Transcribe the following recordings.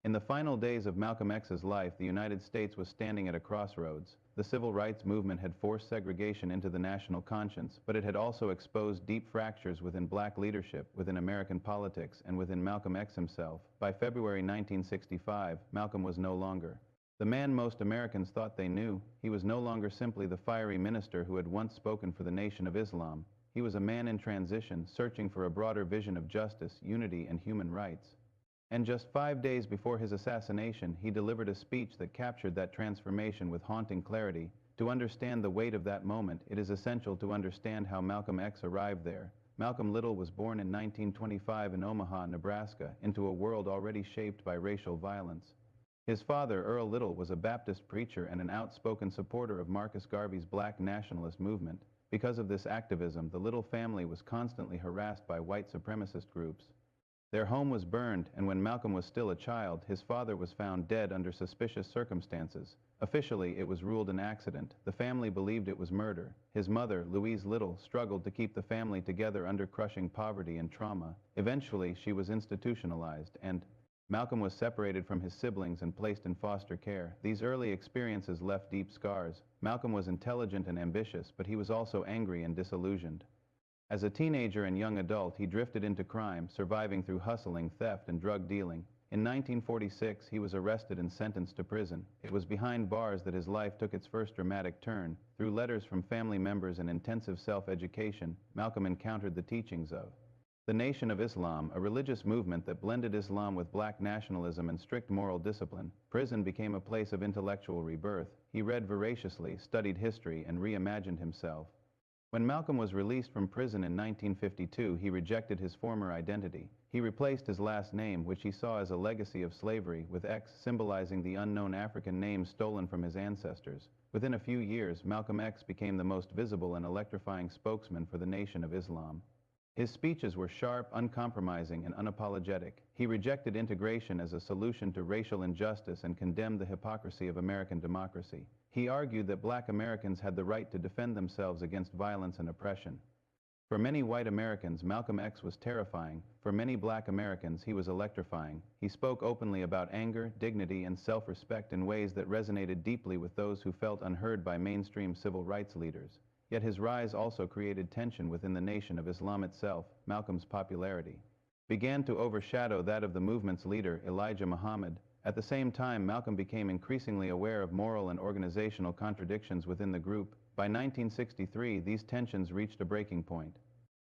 In the final days of Malcolm X's life, the United States was standing at a crossroads. The civil rights movement had forced segregation into the national conscience, but it had also exposed deep fractures within black leadership, within American politics, and within Malcolm X himself. By February 1965, Malcolm was no longer the man most Americans thought they knew. He was no longer simply the fiery minister who had once spoken for the Nation of Islam. He was a man in transition, searching for a broader vision of justice, unity, and human rights. And just 5 days before his assassination, he delivered a speech that captured that transformation with haunting clarity. To understand the weight of that moment, it is essential to understand how Malcolm X arrived there. Malcolm Little was born in 1925 in Omaha, Nebraska, into a world already shaped by racial violence. His father, Earl Little, was a Baptist preacher and an outspoken supporter of Marcus Garvey's black nationalist movement. Because of this activism, the Little family was constantly harassed by white supremacist groups. Their home was burned, and when Malcolm was still a child, his father was found dead under suspicious circumstances. Officially, it was ruled an accident. The family believed it was murder. His mother, Louise Little, struggled to keep the family together under crushing poverty and trauma. Eventually, she was institutionalized, and Malcolm was separated from his siblings and placed in foster care. These early experiences left deep scars. Malcolm was intelligent and ambitious, but he was also angry and disillusioned. As a teenager and young adult, he drifted into crime, surviving through hustling, theft, and drug dealing. In 1946, he was arrested and sentenced to prison. It was behind bars that his life took its first dramatic turn. Through letters from family members and intensive self-education, Malcolm encountered the teachings of the Nation of Islam, a religious movement that blended Islam with black nationalism and strict moral discipline. Prison became a place of intellectual rebirth. He read voraciously, studied history, and reimagined himself. When Malcolm was released from prison in 1952, he rejected his former identity. He replaced his last name, which he saw as a legacy of slavery, with X, symbolizing the unknown African name stolen from his ancestors. Within a few years, Malcolm X became the most visible and electrifying spokesman for the Nation of Islam. His speeches were sharp, uncompromising, and unapologetic. He rejected integration as a solution to racial injustice and condemned the hypocrisy of American democracy. He argued that black Americans had the right to defend themselves against violence and oppression. For many white Americans, Malcolm X was terrifying. For many black Americans, he was electrifying. He spoke openly about anger, dignity, and self-respect in ways that resonated deeply with those who felt unheard by mainstream civil rights leaders. Yet his rise also created tension within the Nation of Islam itself. Malcolm's popularity began to overshadow that of the movement's leader, Elijah Muhammad. At the same time, Malcolm became increasingly aware of moral and organizational contradictions within the group. By 1963, these tensions reached a breaking point.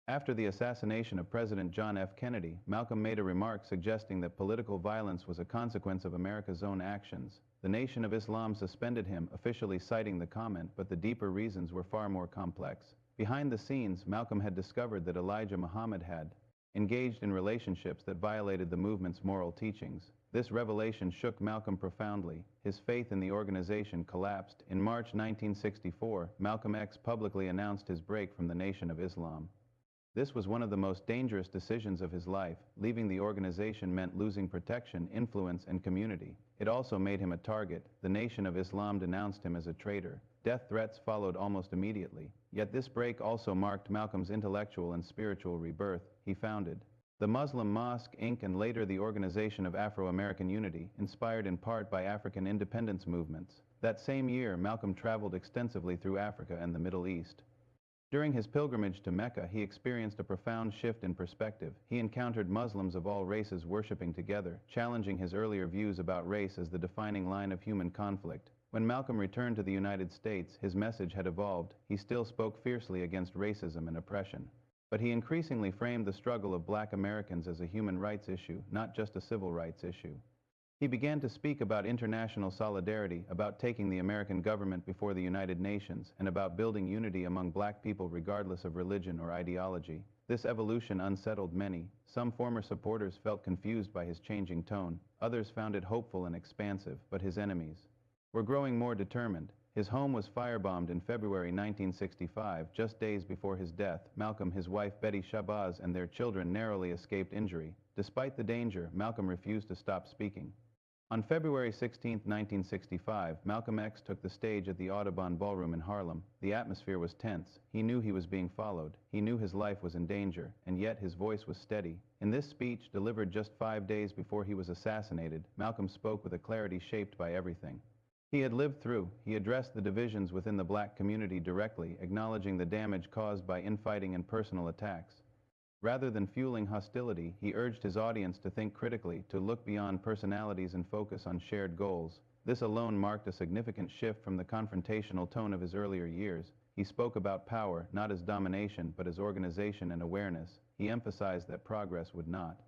After the assassination of President John F. Kennedy, Malcolm made a remark suggesting that political violence was a consequence of America's own actions. The Nation of Islam suspended him, officially citing the comment, but the deeper reasons were far more complex. Behind the scenes, Malcolm had discovered that Elijah Muhammad had engaged in relationships that violated the movement's moral teachings. This revelation shook Malcolm profoundly. His faith in the organization collapsed. In March 1964, Malcolm X publicly announced his break from the Nation of Islam. This was one of the most dangerous decisions of his life. Leaving the organization meant losing protection, influence, and community. It also made him a target. The Nation of Islam denounced him as a traitor. Death threats followed almost immediately. Yet this break also marked Malcolm's intellectual and spiritual rebirth. He founded the Muslim Mosque, Inc., and later the Organization of Afro-American Unity, inspired in part by African independence movements. That same year, Malcolm traveled extensively through Africa and the Middle East. During his pilgrimage to Mecca, he experienced a profound shift in perspective. He encountered Muslims of all races worshiping together, challenging his earlier views about race as the defining line of human conflict. When Malcolm returned to the United States, his message had evolved. He still spoke fiercely against racism and oppression. But he increasingly framed the struggle of black Americans as a human rights issue, not just a civil rights issue. He began to speak about international solidarity, about taking the American government before the United Nations, and about building unity among black people regardless of religion or ideology. This evolution unsettled many. Some former supporters felt confused by his changing tone. Others found it hopeful and expansive, but his enemies were growing more determined. His home was firebombed in February 1965, just days before his death. Malcolm, his wife Betty Shabazz, and their children narrowly escaped injury. Despite the danger, Malcolm refused to stop speaking. On February 16, 1965, Malcolm X took the stage at the Audubon Ballroom in Harlem. The atmosphere was tense. He knew he was being followed. He knew his life was in danger, and yet his voice was steady. In this speech, delivered just 5 days before he was assassinated, Malcolm spoke with a clarity shaped by everything he had lived through. He addressed the divisions within the black community directly, acknowledging the damage caused by infighting and personal attacks. Rather than fueling hostility, he urged his audience to think critically, to look beyond personalities and focus on shared goals. This alone marked a significant shift from the confrontational tone of his earlier years. He spoke about power, not as domination, but as organization and awareness. He emphasized that progress would not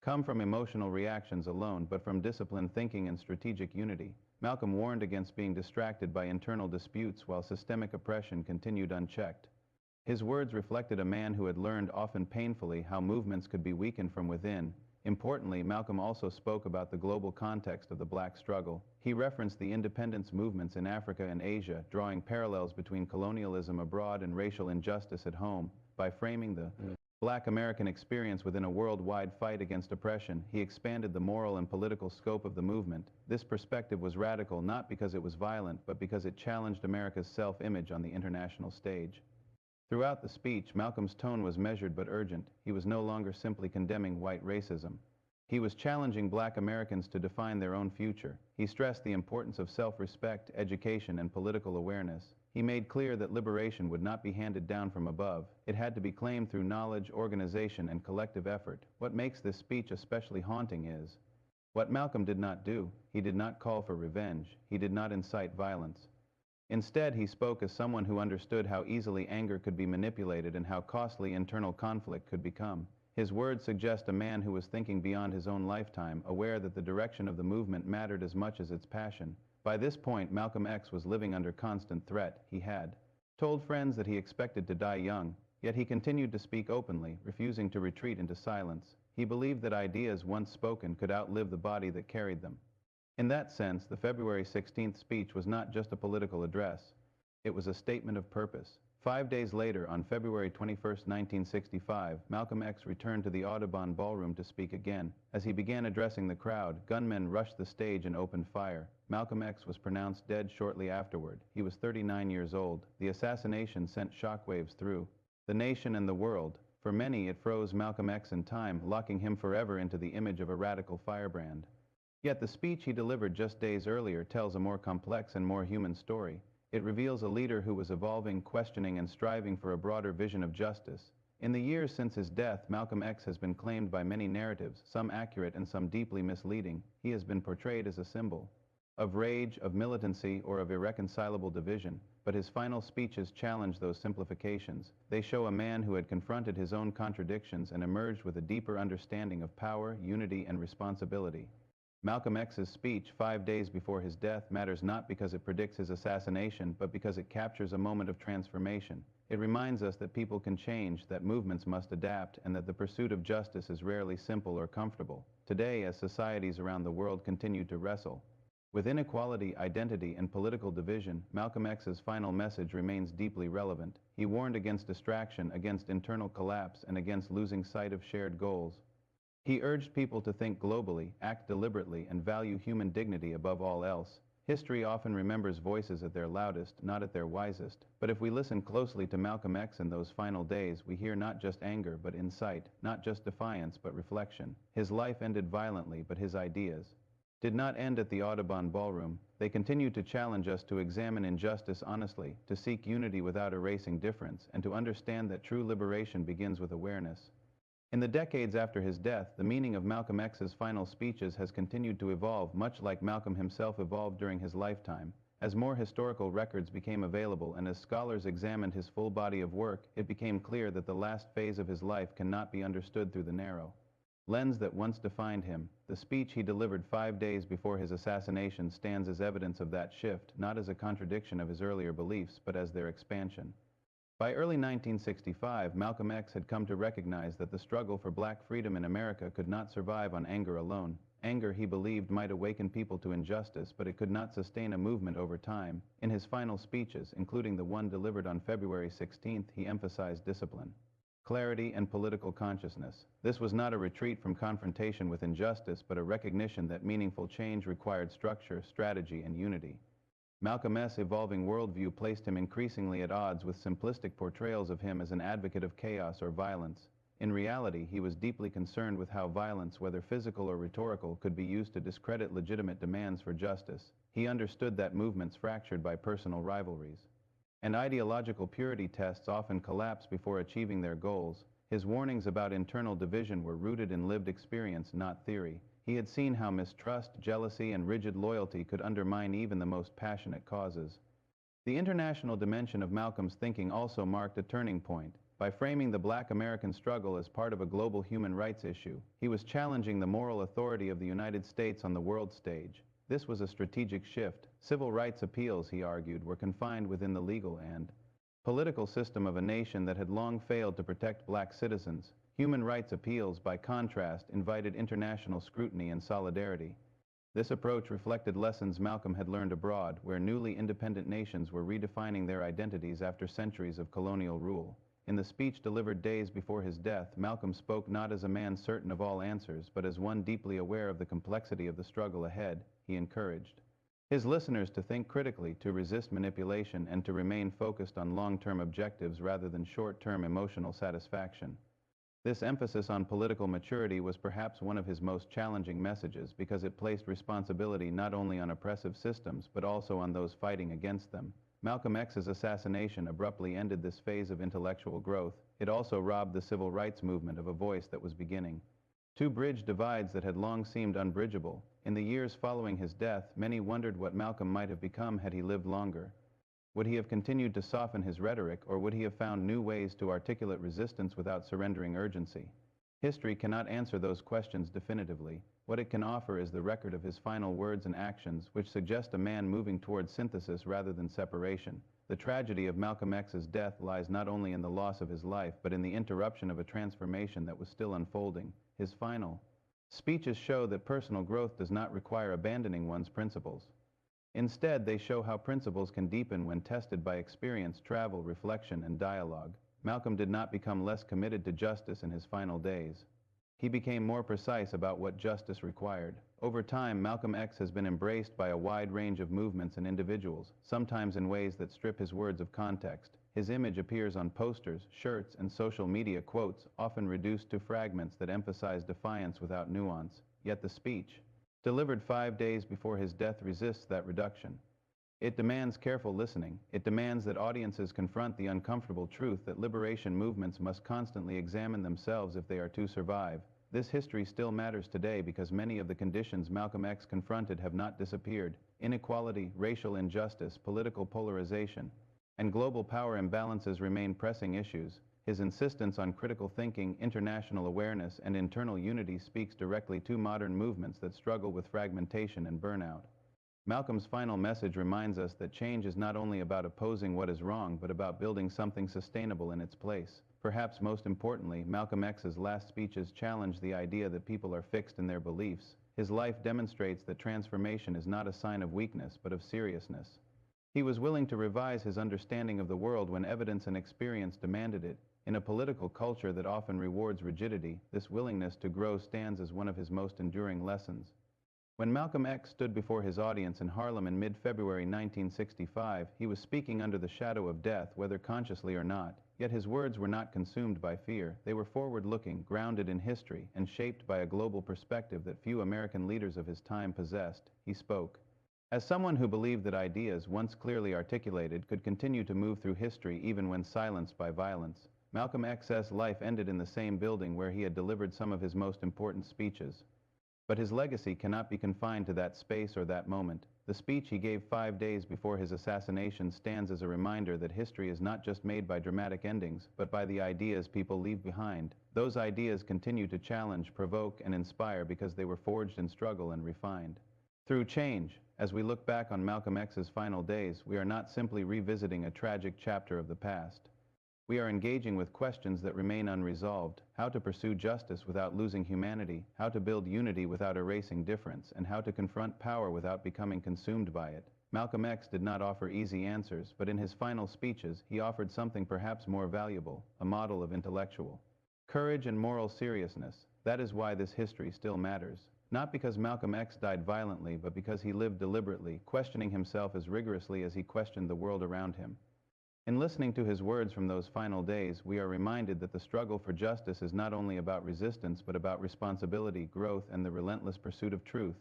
come from emotional reactions alone, but from disciplined thinking and strategic unity. Malcolm warned against being distracted by internal disputes while systemic oppression continued unchecked. His words reflected a man who had learned, often painfully, how movements could be weakened from within. Importantly, Malcolm also spoke about the global context of the black struggle. He referenced the independence movements in Africa and Asia, drawing parallels between colonialism abroad and racial injustice at home. By framing the Black American experience within a worldwide fight against oppression, he expanded the moral and political scope of the movement. This perspective was radical not because it was violent, but because it challenged America's self-image on the international stage. Throughout the speech, Malcolm's tone was measured but urgent. He was no longer simply condemning white racism. He was challenging black Americans to define their own future. He stressed the importance of self-respect, education, and political awareness. He made clear that liberation would not be handed down from above. It had to be claimed through knowledge, organization, and collective effort. What makes this speech especially haunting is what Malcolm did not do. He did not call for revenge. He did not incite violence. Instead, he spoke as someone who understood how easily anger could be manipulated and how costly internal conflict could become. His words suggest a man who was thinking beyond his own lifetime, aware that the direction of the movement mattered as much as its passion. By this point, Malcolm X was living under constant threat. He had told friends that he expected to die young, yet he continued to speak openly, refusing to retreat into silence. He believed that ideas once spoken could outlive the body that carried them. In that sense, the February 16th speech was not just a political address. It was a statement of purpose. 5 days later, on February 21, 1965, Malcolm X returned to the Audubon Ballroom to speak again. As he began addressing the crowd, gunmen rushed the stage and opened fire. Malcolm X was pronounced dead shortly afterward. He was 39 years old. The assassination sent shockwaves through the nation and the world. For many, it froze Malcolm X in time, locking him forever into the image of a radical firebrand. Yet the speech he delivered just days earlier tells a more complex and more human story. It reveals a leader who was evolving, questioning, and striving for a broader vision of justice. In the years since his death, Malcolm X has been claimed by many narratives, some accurate and some deeply misleading. He has been portrayed as a symbol of rage, of militancy, or of irreconcilable division. But his final speeches challenge those simplifications. They show a man who had confronted his own contradictions and emerged with a deeper understanding of power, unity, and responsibility. Malcolm X's speech 5 days before his death matters not because it predicts his assassination, but because it captures a moment of transformation. It reminds us that people can change, that movements must adapt, and that the pursuit of justice is rarely simple or comfortable. Today, as societies around the world continue to wrestle with inequality, identity, and political division, Malcolm X's final message remains deeply relevant. He warned against distraction, against internal collapse, and against losing sight of shared goals. He urged people to think globally, act deliberately, and value human dignity above all else. History often remembers voices at their loudest, not at their wisest. But if we listen closely to Malcolm X in those final days, we hear not just anger, but insight, not just defiance, but reflection. His life ended violently, but his ideas did not end at the Audubon Ballroom. They continue to challenge us to examine injustice honestly, to seek unity without erasing difference, and to understand that true liberation begins with awareness. In the decades after his death, the meaning of Malcolm X's final speeches has continued to evolve, much like Malcolm himself evolved during his lifetime. As more historical records became available and as scholars examined his full body of work, it became clear that the last phase of his life cannot be understood through the narrow lens that once defined him. The speech he delivered 5 days before his assassination stands as evidence of that shift, not as a contradiction of his earlier beliefs, but as their expansion. By early 1965, Malcolm X had come to recognize that the struggle for black freedom in America could not survive on anger alone. Anger, he believed, might awaken people to injustice, but it could not sustain a movement over time. In his final speeches, including the one delivered on February 16th, he emphasized discipline, clarity, and political consciousness. This was not a retreat from confrontation with injustice, but a recognition that meaningful change required structure, strategy, and unity. Malcolm's evolving worldview placed him increasingly at odds with simplistic portrayals of him as an advocate of chaos or violence. In reality, he was deeply concerned with how violence, whether physical or rhetorical, could be used to discredit legitimate demands for justice. He understood that movements fractured by personal rivalries and ideological purity tests often collapse before achieving their goals. His warnings about internal division were rooted in lived experience, not theory. He had seen how mistrust, jealousy, and rigid loyalty could undermine even the most passionate causes. The international dimension of Malcolm's thinking also marked a turning point. By framing the Black American struggle as part of a global human rights issue, he was challenging the moral authority of the United States on the world stage. This was a strategic shift. Civil rights appeals, he argued, were confined within the legal and political system of a nation that had long failed to protect black citizens. Human rights appeals, by contrast, invited international scrutiny and solidarity. This approach reflected lessons Malcolm had learned abroad, where newly independent nations were redefining their identities after centuries of colonial rule. In the speech delivered days before his death, Malcolm spoke not as a man certain of all answers, but as one deeply aware of the complexity of the struggle ahead. He encouraged his listeners to think critically, to resist manipulation, and to remain focused on long-term objectives rather than short-term emotional satisfaction. This emphasis on political maturity was perhaps one of his most challenging messages, because it placed responsibility not only on oppressive systems but also on those fighting against them. Malcolm X's assassination abruptly ended this phase of intellectual growth. It also robbed the civil rights movement of a voice that was beginning to bridge divides that had long seemed unbridgeable. In the years following his death, many wondered what Malcolm might have become had he lived longer. Would he have continued to soften his rhetoric, or would he have found new ways to articulate resistance without surrendering urgency? History cannot answer those questions definitively. What it can offer is the record of his final words and actions, which suggest a man moving towards synthesis rather than separation. The tragedy of Malcolm X's death lies not only in the loss of his life, but in the interruption of a transformation that was still unfolding. His final speeches show that personal growth does not require abandoning one's principles. Instead, they show how principles can deepen when tested by experience, travel, reflection, and dialogue. Malcolm did not become less committed to justice in his final days. He became more precise about what justice required. Over time, Malcolm X has been embraced by a wide range of movements and individuals, sometimes in ways that strip his words of context. His image appears on posters, shirts, and social media quotes, often reduced to fragments that emphasize defiance without nuance. Yet the speech, delivered 5 days before his death, resists that reduction. It demands careful listening. It demands that audiences confront the uncomfortable truth that liberation movements must constantly examine themselves if they are to survive. This history still matters today because many of the conditions Malcolm X confronted have not disappeared. Inequality, racial injustice, political polarization, and global power imbalances remain pressing issues. His insistence on critical thinking, international awareness, and internal unity speaks directly to modern movements that struggle with fragmentation and burnout. Malcolm's final message reminds us that change is not only about opposing what is wrong, but about building something sustainable in its place. Perhaps most importantly, Malcolm X's last speeches challenge the idea that people are fixed in their beliefs. His life demonstrates that transformation is not a sign of weakness, but of seriousness. He was willing to revise his understanding of the world when evidence and experience demanded it. In a political culture that often rewards rigidity, this willingness to grow stands as one of his most enduring lessons. When Malcolm X stood before his audience in Harlem in mid-February 1965, he was speaking under the shadow of death, whether consciously or not. Yet his words were not consumed by fear. They were forward-looking, grounded in history, and shaped by a global perspective that few American leaders of his time possessed. He spoke as someone who believed that ideas, once clearly articulated, could continue to move through history even when silenced by violence. Malcolm X's life ended in the same building where he had delivered some of his most important speeches. But his legacy cannot be confined to that space or that moment. The speech he gave 5 days before his assassination stands as a reminder that history is not just made by dramatic endings, but by the ideas people leave behind. Those ideas continue to challenge, provoke, and inspire because they were forged in struggle and refined through change. As we look back on Malcolm X's final days, we are not simply revisiting a tragic chapter of the past. We are engaging with questions that remain unresolved: how to pursue justice without losing humanity, how to build unity without erasing difference, and how to confront power without becoming consumed by it. Malcolm X did not offer easy answers, but in his final speeches, he offered something perhaps more valuable, a model of intellectual courage and moral seriousness. That is why this history still matters. Not because Malcolm X died violently, but because he lived deliberately, questioning himself as rigorously as he questioned the world around him. In listening to his words from those final days, we are reminded that the struggle for justice is not only about resistance, but about responsibility, growth, and the relentless pursuit of truth.